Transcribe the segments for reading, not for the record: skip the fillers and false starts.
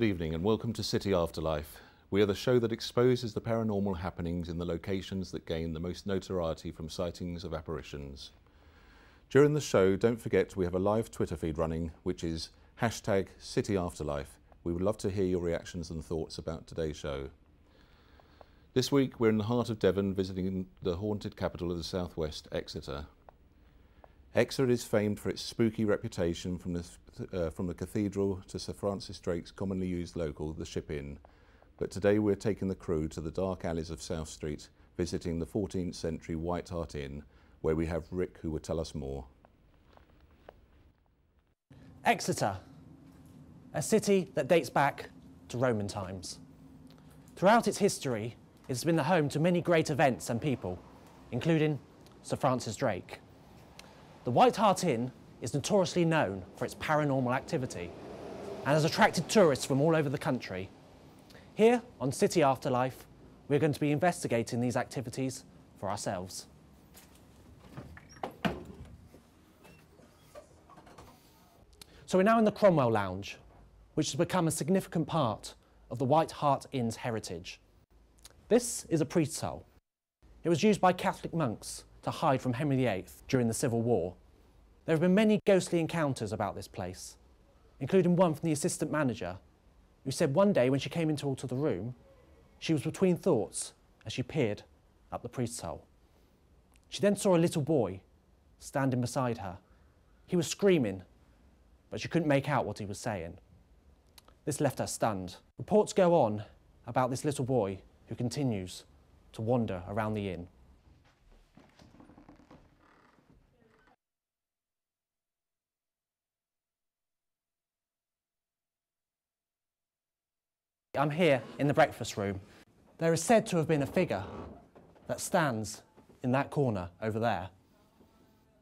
Good evening and welcome to City Afterlife. We are the show that exposes the paranormal happenings in the locations that gain the most notoriety from sightings of apparitions. During the show, don't forget we have a live Twitter feed running, which is #CityAfterlife. We would love to hear your reactions and thoughts about today's show. This week we're in the heart of Devon, visiting the haunted capital of the southwest, Exeter. Exeter is famed for its spooky reputation, from the cathedral to Sir Francis Drake's commonly used local, the Ship Inn. But today we're taking the crew to the dark alleys of South Street, visiting the 14th century White Hart Inn, where we have Rick, who will tell us more. Exeter, a city that dates back to Roman times. Throughout its history, it's been the home to many great events and people, including Sir Francis Drake. The White Hart Inn is notoriously known for its paranormal activity and has attracted tourists from all over the country. Here on City Afterlife, we're going to be investigating these activities for ourselves. So we're now in the Cromwell Lounge, which has become a significant part of the White Hart Inn's heritage. This is a priest's hole. It was used by Catholic monks to hide from Henry VIII during the Civil War. There have been many ghostly encounters about this place, including one from the assistant manager, who said one day when she came into the room, she was between thoughts as she peered up the priest's hole. She then saw a little boy standing beside her. He was screaming, but she couldn't make out what he was saying. This left her stunned. Reports go on about this little boy who continues to wander around the inn. I'm here in the breakfast room. There is said to have been a figure that stands in that corner over there.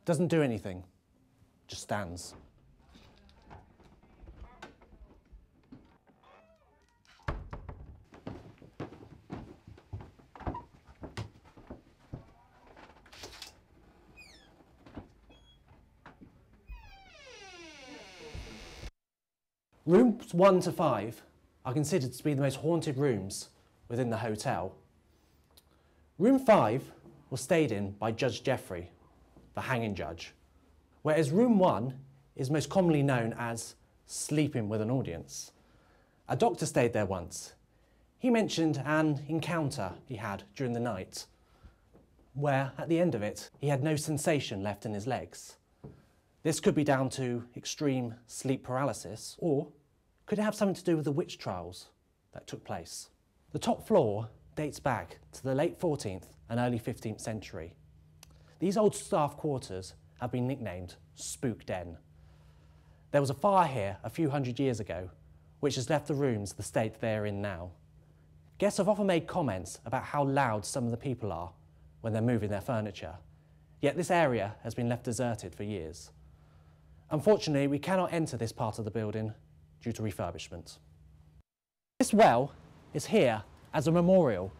Doesn't do anything, just stands. Rooms 1 to 5 are considered to be the most haunted rooms within the hotel. Room 5 was stayed in by Judge Jeffrey, the hanging judge, whereas room 1 is most commonly known as sleeping with an audience. A doctor stayed there once. He mentioned an encounter he had during the night, where at the end of it, he had no sensation left in his legs. This could be down to extreme sleep paralysis, or could it have something to do with the witch trials that took place? The top floor dates back to the late 14th and early 15th century. These old staff quarters have been nicknamed Spook Den. There was a fire here a few hundred years ago, which has left the rooms the state they are in now. Guests have often made comments about how loud some of the people are when they're moving their furniture, yet this area has been left deserted for years. Unfortunately, we cannot enter this part of the building due to refurbishment. This well is here as a memorial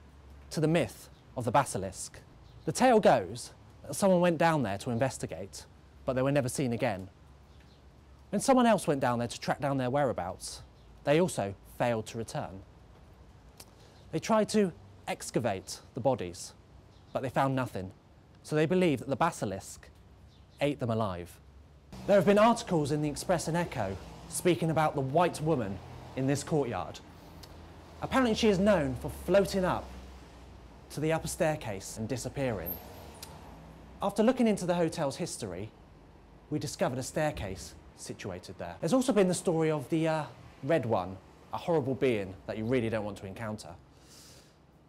to the myth of the basilisk. The tale goes that someone went down there to investigate, but they were never seen again. When someone else went down there to track down their whereabouts, they also failed to return. They tried to excavate the bodies, but they found nothing, so they believe that the basilisk ate them alive. There have been articles in the Express and Echo speaking about the white woman in this courtyard. Apparently she is known for floating up to the upper staircase and disappearing. After looking into the hotel's history, we discovered a staircase situated there. There's also been the story of the Red One, a horrible being that you really don't want to encounter.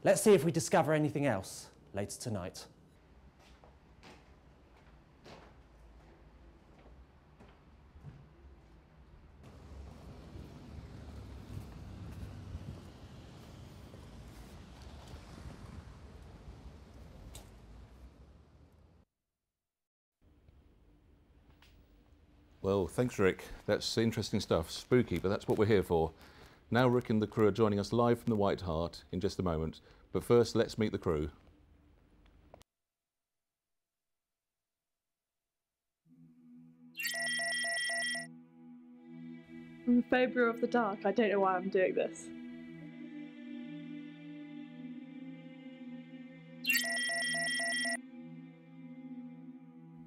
Let's see if we discover anything else later tonight. Well, thanks Rick. That's interesting stuff. Spooky, but that's what we're here for. Now Rick and the crew are joining us live from the White Hart in just a moment. But first, let's meet the crew. I'm a phobia of the dark. I don't know why I'm doing this.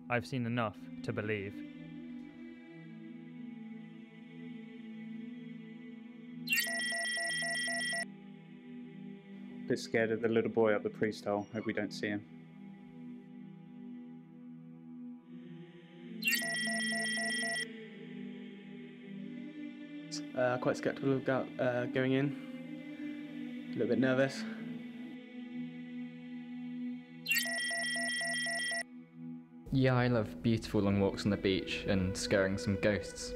I've seen enough to believe. Bit scared of the little boy up the priest hole. Hope we don't see him. Quite sceptical about going in. A little bit nervous. Yeah, I love beautiful long walks on the beach and scaring some ghosts.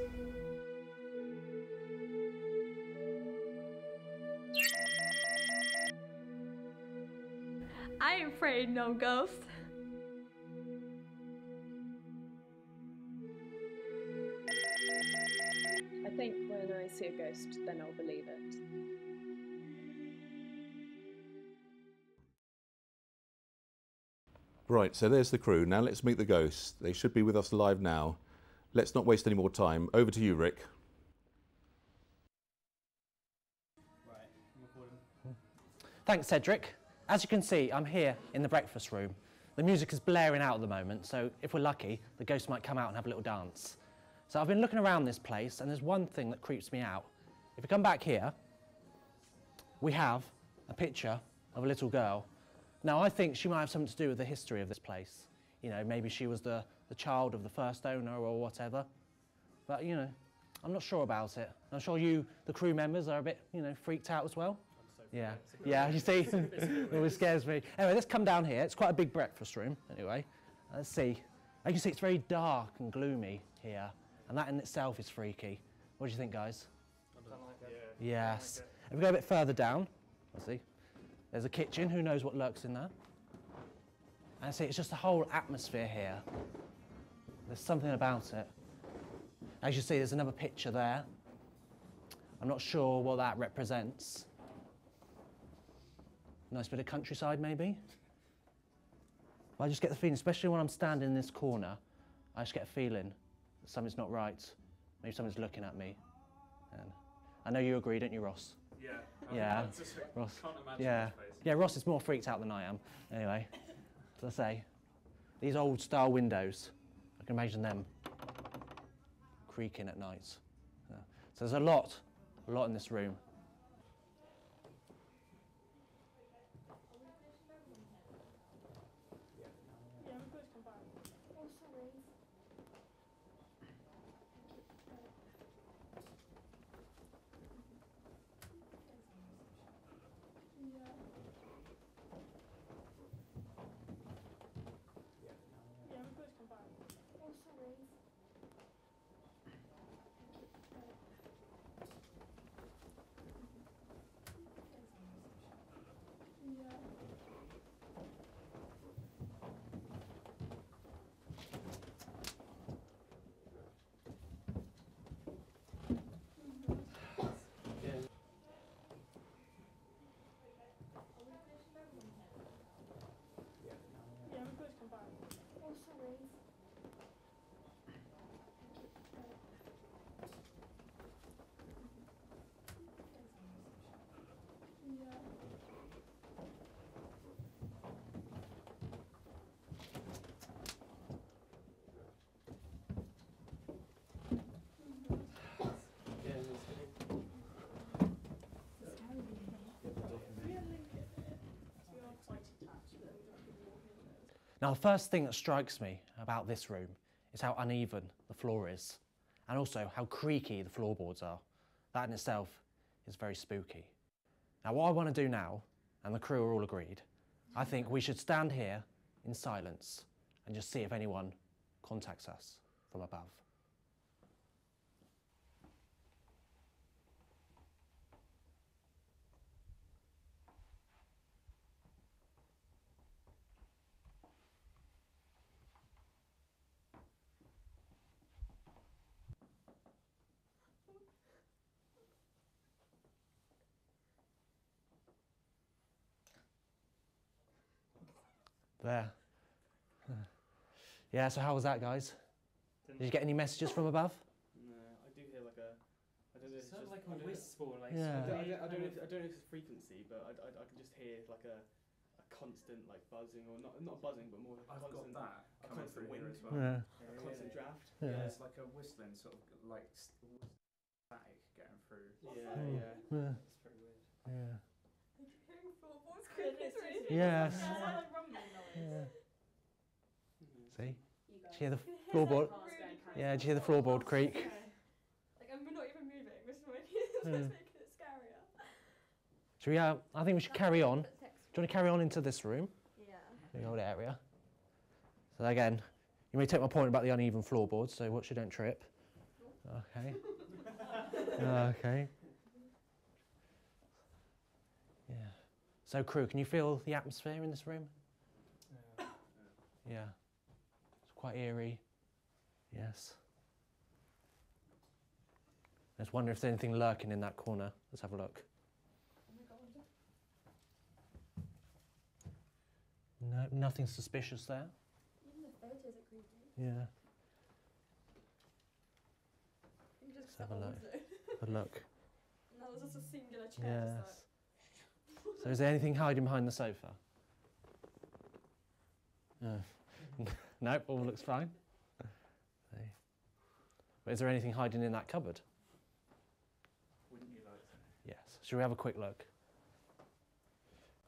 I ain't afraid no ghost. I think when I see a ghost, then I'll believe it. Right, so there's the crew. Now let's meet the ghosts. They should be with us live now. Let's not waste any more time. Over to you, Rick. Thanks, Cedric. As you can see, I'm here in the breakfast room. The music is blaring out at the moment, so if we're lucky, the ghost might come out and have a little dance. So I've been looking around this place, and there's one thing that creeps me out. If we come back here, we have a picture of a little girl. Now, I think she might have something to do with the history of this place. You know, maybe she was the child of the first owner or whatever. But, you know, I'm not sure about it. I'm sure you, the crew members, are a bit, you know, freaked out as well. Yeah, yeah, you see, it always scares me. Anyway, let's come down here. It's quite a big breakfast room, anyway. Let's see. As you can see, it's very dark and gloomy here, and that in itself is freaky. What do you think, guys? I don't like it. Yes. If we go a bit further down, let's see. There's a kitchen. Who knows what lurks in there? And see, it's just the whole atmosphere here. There's something about it. As you see, there's another picture there. I'm not sure what that represents. Nice bit of countryside, maybe? But I just get the feeling, especially when I'm standing in this corner, I just get a feeling that something's not right. Maybe someone's looking at me. And I know you agree, don't you, Ross? Yeah. Yeah. Ross. Can't imagine Yeah. his face. Yeah, Ross is more freaked out than I am. Anyway, as I say, these old style windows, I can imagine them creaking at night. Yeah. So there's a lot in this room. Now, the first thing that strikes me about this room is how uneven the floor is, and also how creaky the floorboards are. That in itself is very spooky. Now, what I want to do now, and the crew are all agreed, I think we should stand here in silence and just see if anyone contacts us from above. There. Yeah, so how was that, guys? Did you get any messages from above? No, I sort of like a whisper, like Yeah. I don't know if it's a frequency, but I can just hear like a constant like buzzing, or not buzzing, but more like a constant. Got that. A constant wind. As well. Yeah. A constant draft. Yeah. It's like a whistling sort of like static getting through. Yeah. Yeah. It's very weird. Yeah. Hearing floorboards creaking through. Yes. Yeah, it's like rumbling noise. Yeah. See? Did you hear the floorboard? Yeah, did you hear the floorboard creak? Okay. Like, and we're not even moving, we're just making it scarier. Should we, I think we should carry on. Do you want to carry on into this room? Yeah. The old area. So again, you may take my point about the uneven floorboards, so watch you don't trip. Okay. Okay. Yeah. So crew, can you feel the atmosphere in this room? Yeah. It's quite eerie. Yes. Let's wonder if there's anything lurking in that corner. Let's have a look. No, nothing suspicious there. Even the photos are creepy. Yeah. You just Let's have a look. Have a look. And that was just a singular chair. Yes. So is there anything hiding behind the sofa? Nope, all looks fine. See. But is there anything hiding in that cupboard? Wouldn't you like to? Yes. Shall we have a quick look?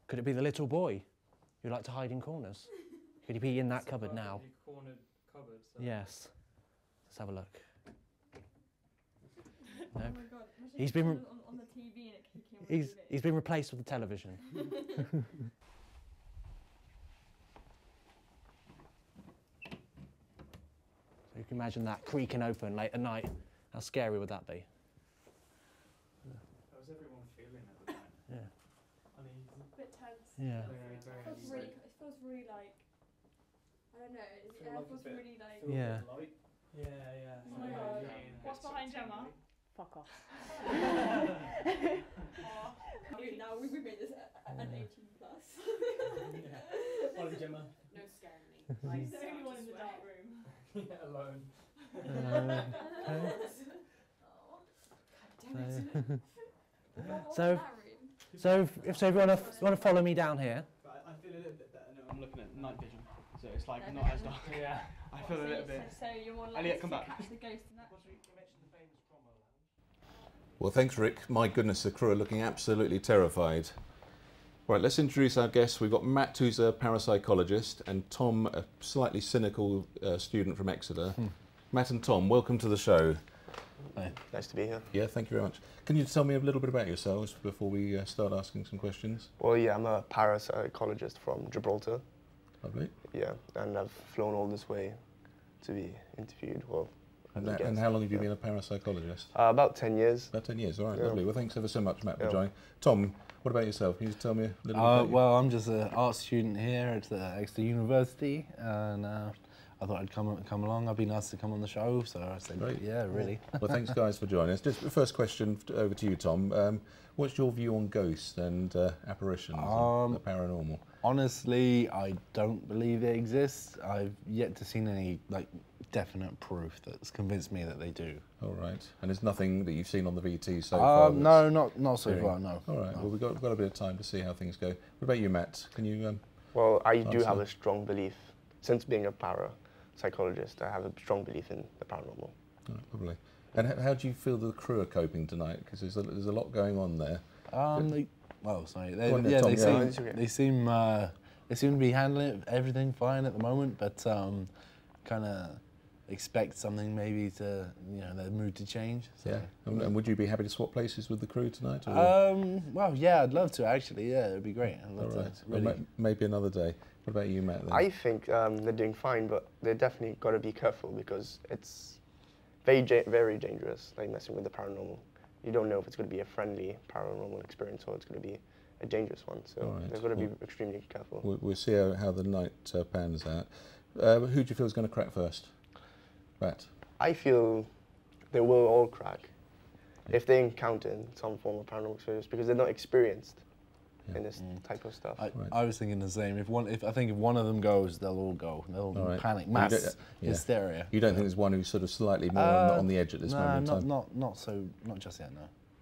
Could it be the little boy who liked to hide in corners? Could he be in that cupboard now? Cornered cupboard. So. Yes. Let's have a look. Oh Nope. my god. Imagine He's it been on the TV and it kicking on the TV. He's been replaced with the television. So you can imagine that creaking open late at night. How scary would that be? How's everyone feeling at the moment? Yeah. Uneasy. A bit tense. Yeah. It feels really like, I don't know, it Feel like a feels bit- really like, Feel a Yeah. bit light? Yeah. Oh my God. What's behind Gemma? Fuck off. Now we made this an 18 plus. Follow Gemma. No scaring me. She's the only one in the dark room. Yeah, alone. So if everyone want to follow me down here. But I feel a little bit better now. I'm looking at night vision, so it's like not as dark. Yeah. I feel a little bit. So you're more Elliot, likely come to back. catch the ghost in that. Well, thanks, Rick. My goodness, the crew are looking absolutely terrified. Right, let's introduce our guests. We've got Matt, who's a parapsychologist, and Tom, a slightly cynical student from Exeter. Matt and Tom, welcome to the show. Hi. Nice to be here. Yeah, thank you very much. Can you tell me a little bit about yourselves before we start asking some questions? Well, yeah, I'm a parapsychologist from Gibraltar. Lovely. Yeah, and I've flown all this way to be interviewed. Well, And how long have you been a parapsychologist? about 10 years. About 10 years, all right, Yeah. lovely. Well, thanks ever so much, Matt, for Yeah. joining. Tom, what about yourself? Can you tell me a little bit about you? Well, I'm just an art student here at Exeter University, and I thought I'd come along. I'd be nice to come on the show, so I said, Great. yeah, really. Well, thanks, guys, for joining us. Just the first question over to you, Tom. What's your view on ghosts and apparitions and the paranormal? Honestly, I don't believe they exist. I've yet to see any definite proof that's convinced me that they do. All right. And there's nothing that you've seen on the VT so far? No, not so appearing? far, no. All right. No. Well, we've got a bit of time to see how things go. What about you, Matt? Can you? Well, I do answer? have a strong belief. Since being a parapsychologist, I have a strong belief in the paranormal. Oh, lovely. And how do you feel the crew are coping tonight? Because there's a lot going on there. Sorry. Go on then, Tom, They seem to be handling everything fine at the moment, but kind of expect something maybe to their mood to change. So. Yeah. And would you be happy to swap places with the crew tonight? Or? Well, yeah, I'd love to actually. Yeah, it'd be great. I'd love All right. to really. Well, maybe another day. What about you, Matt? Then? I think they're doing fine, but they definitely got to be careful because it's very dangerous, like messing with the paranormal. You don't know if it's going to be a friendly paranormal experience or it's going to be a dangerous one. So Right. they've got to be extremely careful. We'll see how the night pans out. Who do you feel is going to crack first? Matt. I feel they will all crack if they encounter some form of paranormal experience because they're not experienced. in this type of stuff. I was thinking the same. If I think if one of them goes, they'll all go. They'll panic, mass hysteria. You don't think there's one who's sort of slightly more on the edge at this moment in time? Not just yet. No.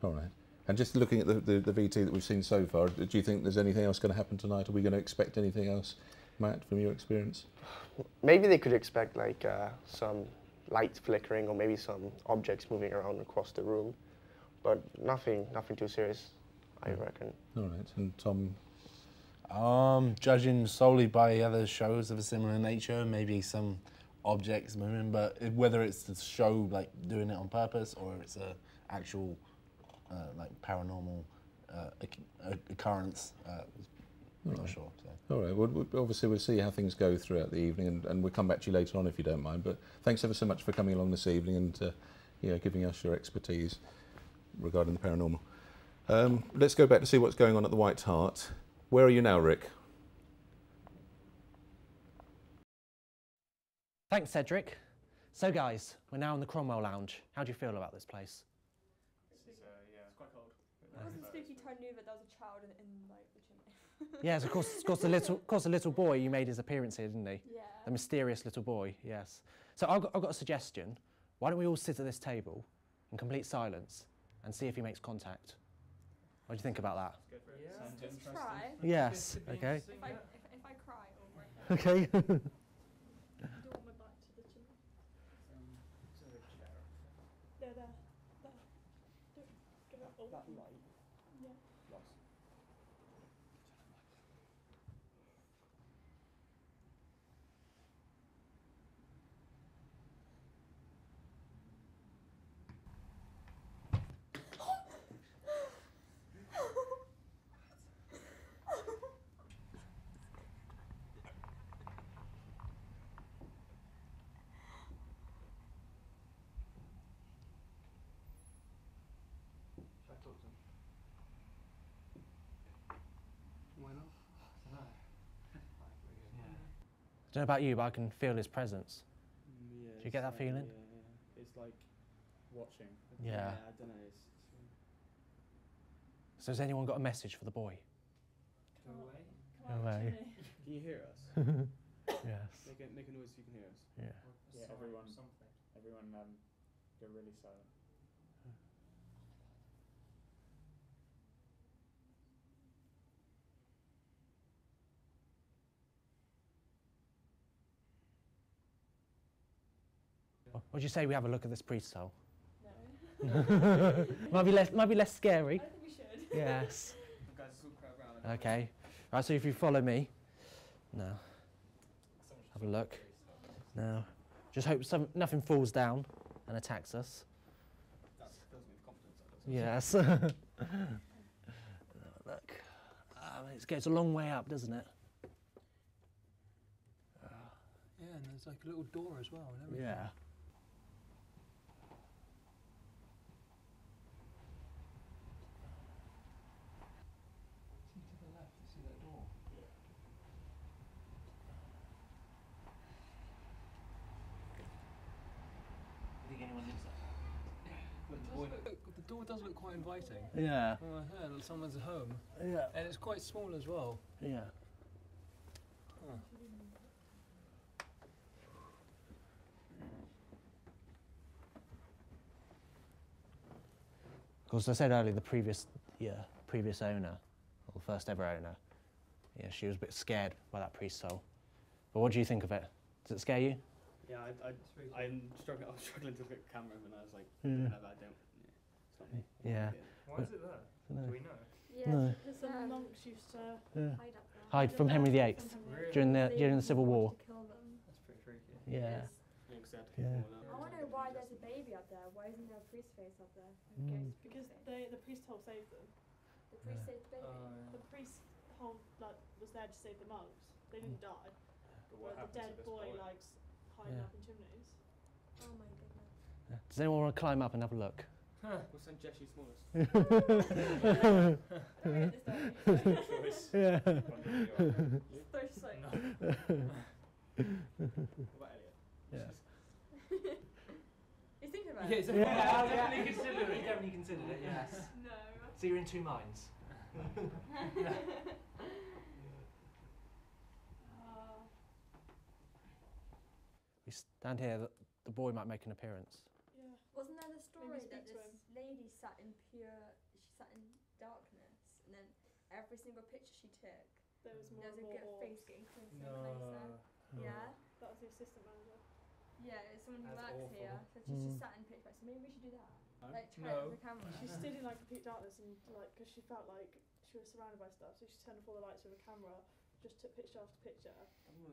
All right. And just looking at the VT that we've seen so far, do you think there's anything else going to happen tonight? Are we going to expect anything else, Matt, from your experience? Maybe they could expect like some lights flickering or maybe some objects moving around across the room, but nothing too serious, I reckon. All right. And Tom? Judging solely by other shows of a similar nature, maybe some objects moving, but whether it's the show like doing it on purpose or it's a actual like paranormal occurrence, I'm not sure. So. All right. Well, obviously we'll see how things go throughout the evening, and we'll come back to you later on if you don't mind. But thanks ever so much for coming along this evening and giving us your expertise regarding the paranormal. Let's go back to see what's going on at the White Hart. Where are you now, Rick? Thanks, Cedric. So, guys, we're now in the Cromwell Lounge. How do you feel about this place? It's quite cold. It wasn't spooky till I knew that there was a child in like the chimney. Yes, of course, the little boy you made his appearance here, didn't he? Yeah. The mysterious little boy, yes. So I've got a suggestion. Why don't we all sit at this table in complete silence and see if he makes contact? What do you think about that? Go for it. Yeah. Sounds Let's interesting. try. Yes, okay. If I cry or break out. Okay. I don't want my back to the chimney. There. Don't give up all. That light. Yeah. Lost. Why not? I don't know about you, but I can feel his presence. Yeah, Do you get that feeling? Yeah. It's like watching. Yeah. I don't know. So has anyone got a message for the boy? Go away. Go away. Can you hear us? Yes. Make a noise so you can hear us. Yeah. Yeah, everyone, go really silent. Would you say we have a look at this priest cell? No. might be less scary. I think we should. Yes. Guys, let's all crowd round. Okay. Right, so if you follow me. Now. Have a look. Now. Just hope nothing falls down and attacks us. That fills me with confidence. That does. Yes. Look. It goes a long way up, doesn't it? Yeah, and there's like a little door as well and everything. Yeah. See to the left, see that door? Think anyone lives The door does look quite inviting. there? Yeah. Oh, yeah, like someone's home. Yeah. And it's quite small as well. Yeah. Huh. Of course, I said earlier, the previous owner, or the first ever owner, yeah, she was a bit scared by that priest soul. But what do you think of it? Does it scare you? Yeah, I'm struggling. I was struggling to look at the camera, and I was like, Yeah. no, I don't. Yeah, it's not me. Yeah. Why is it there? Do we know? Yeah, No. because the monks used to Yeah. hide up there. Hide from Henry VIII Really? during the They Civil War. wanted to kill them. That's pretty freaky. Yeah. Yeah, 'cause they had to keep Yeah. them all I out. want to know why there's a baby up there. Why isn't there a priest face up there? Mm. Because the priest hole saved them. The priest saved the baby. The priest hole was there to save the monks. They didn't die. But what But the happens dead at this boy point? likes hiding Yeah. up in chimneys. Oh my goodness. Does anyone want to climb up and have a look? We'll send Jessie Smallest. Don't read this down. Choice. Yeah. Throw soap. What about Elliot? Yeah. He's thinking about Yeah, it. it's definitely considered it, yes. No. So you're in two minds? We stand here, the boy might make an appearance. Yeah. Wasn't there the story speak that to this lady sat in darkness, and then every single picture she took, There was there was a good face getting closer and closer. Yeah. That was the assistant manager. Yeah, it's someone who That's works awful. here. So she's just sat in pitch black. So maybe we should do that. Like try it with the camera. She stood in like complete darkness and like, because she felt like she was surrounded by stuff, so she turned off all the lights with a camera, just took picture after picture,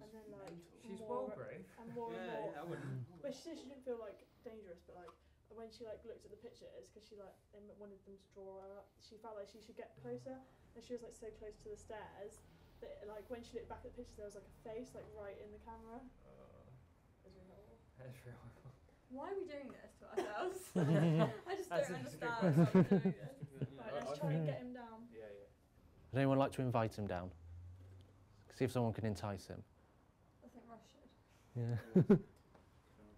and then like She's more well brave. and more and more. I wouldn't. But she said she didn't feel like dangerous, but like when she like looked at the pictures, because she like wanted them to draw her up, she felt like she should get closer, and she was like so close to the stairs that like when she looked back at the pictures, there was like a face like right in the camera. It was really horrible. That's real horrible. Why are we doing this to ourselves? I just don't understand why we're doing this. Right, let's try and get him down. Yeah. Would anyone like to invite him down? See if someone can entice him. I think Russ should. Yeah.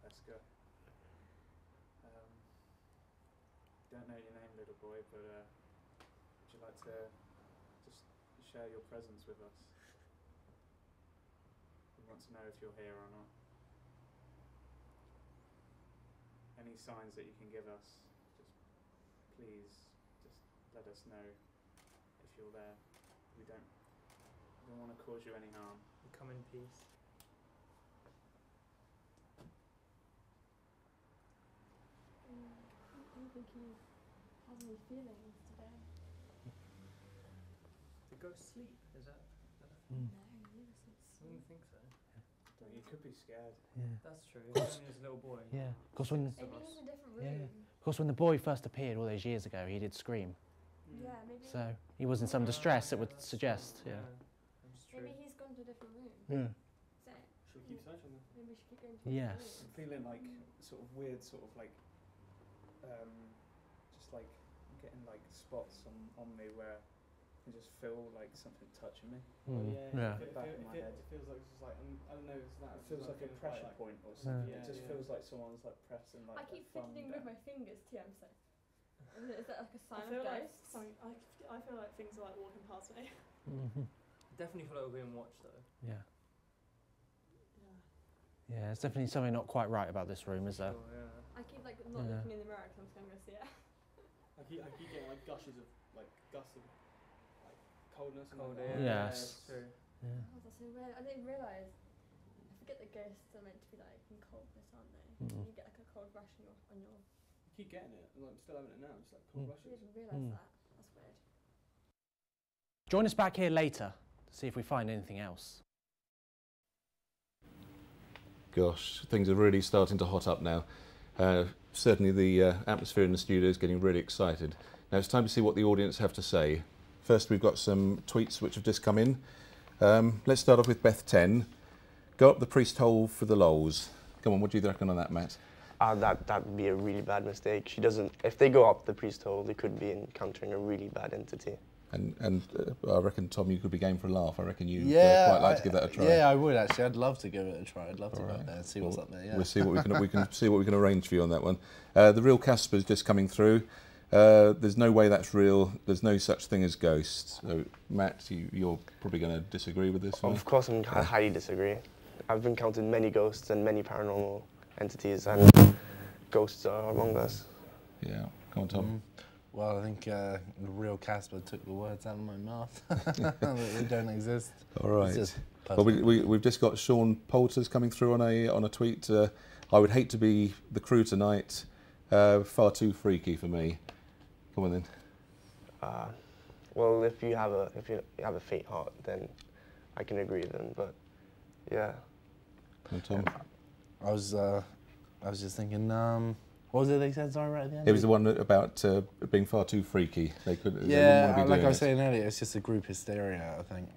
Let's go. Don't know your name, little boy, but would you like to just share your presence with us? We want to know if you're here or not. Any signs that you can give us, just please, just let us know if you're there. We don't want to cause you any harm. We come in peace. I don't think he has any feelings today. To go sleep, is that? No, he doesn't I wouldn't think so. You could be scared. Yeah. That's true. He's only as a little boy. Yeah. Of course, when Maybe he's in a different room. of course, when the boy first appeared all those years ago, he did scream. Yeah, maybe. So he was in some distress. It would suggest. Yeah. That's true. Maybe he's gone to a different room. Yeah. So Should we keep searching them? maybe we should keep going to a different Yes. room. I'm feeling like sort of weird, sort of like, just like getting like spots on me where I just feel like something touching me. Yeah. It Back in my head. feels like it's just like I don't know. It's that. It feels like a feeling pressure quite, point or something. It just feels like someone's like pressing like. I keep their thumb fiddling with down. my fingers too. I'm so. Is that like a I sign feel of like ghosts? something. I feel like things are like walking past me. Definitely feel like we're being watched though. Yeah. Yeah. Yeah. There's definitely something not quite right about this room, is there? Sure, yeah. I keep like not Yeah. looking in the mirror because I'm just gonna go see it. I keep getting like gushes of like gusts of like coldness and Cold like, air. Yes. That's true. Yeah. Oh, that's so weird. I didn't realise. I forget that ghosts are meant to be like in coldness, aren't they? You get like a cold rush on your. I keep getting it, and I'm still having it now. Just like cold I rushes. didn't realise that. That's weird. Join us back here later to see if we find anything else. Gosh, things are really starting to hot up now. Certainly the atmosphere in the studio is getting really excited. Now it's time to see what the audience have to say. First, we've got some tweets which have just come in. Let's start off with Beth 10. Go up the priest hole for the lols. Come on, what do you reckon on that, Matt? That would be a really bad mistake. She doesn't. If they go up the priest hole, they could be encountering a really bad entity. And I reckon, Tom, you could be game for a laugh. I reckon you'd Yeah, quite like to give that a try. Yeah, I would actually. I'd love to give it a try. I'd love to go Alright. up there and see what's up there. Yeah. We'll see what we can see what we can arrange for you on that one. The real Casper's just coming through. There's no way that's real. There's no such thing as ghosts. So, Matt, you're probably going to disagree with this one. Of course, I highly disagree. I've encountered many ghosts and many paranormal entities, and ghosts are among us. Yeah, come on, Tom. Well, I think the real Casper took the words out of my mouth. That they don't exist. All right. It's just Well, we've just got Sean Poulters coming through on a tweet. I would hate to be the crew tonight. Far too freaky for me. Come on then. Well, if you have a faint heart, then I can agree with them. But yeah. Come on, Tom. I was just thinking. What was it they said? Sorry, right at the end. It was the one about being far too freaky. They wouldn't want to Yeah, be like doing I was it. saying earlier, it's just a group hysteria. I think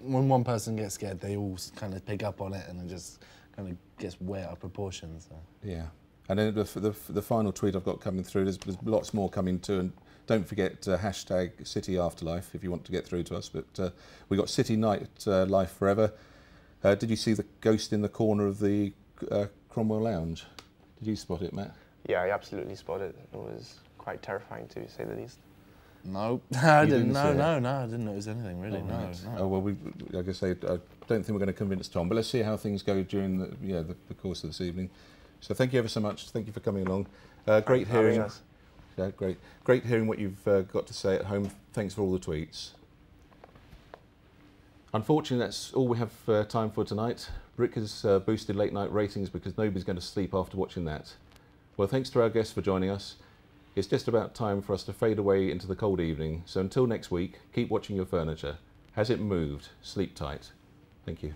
when one person gets scared, they all kind of pick up on it, and it just kind of gets way out of proportion. So. Yeah, and then the final tweet I've got coming through. There's lots more coming too, and don't forget hashtag City Afterlife if you want to get through to us. But we got City Night Life Forever. Did you see the ghost in the corner of the Cromwell Lounge? Did you spot it, Matt? Yeah, I absolutely spotted it. It was quite terrifying to say the least. No, I You didn't. didn't see it? No, I didn't notice anything really. All No, right. no. Oh, well, like I say, I don't think we're going to convince Tom, but let's see how things go during the course of this evening. So thank you ever so much. Thank you for coming along. Great hearing. Yeah, great hearing what you've got to say at home. Thanks for all the tweets. Unfortunately, that's all we have time for tonight. Rick has boosted late night ratings because nobody's going to sleep after watching that. Well, thanks to our guests for joining us. It's just about time for us to fade away into the cold evening. So until next week, keep watching your furniture. Has it moved? Sleep tight. Thank you.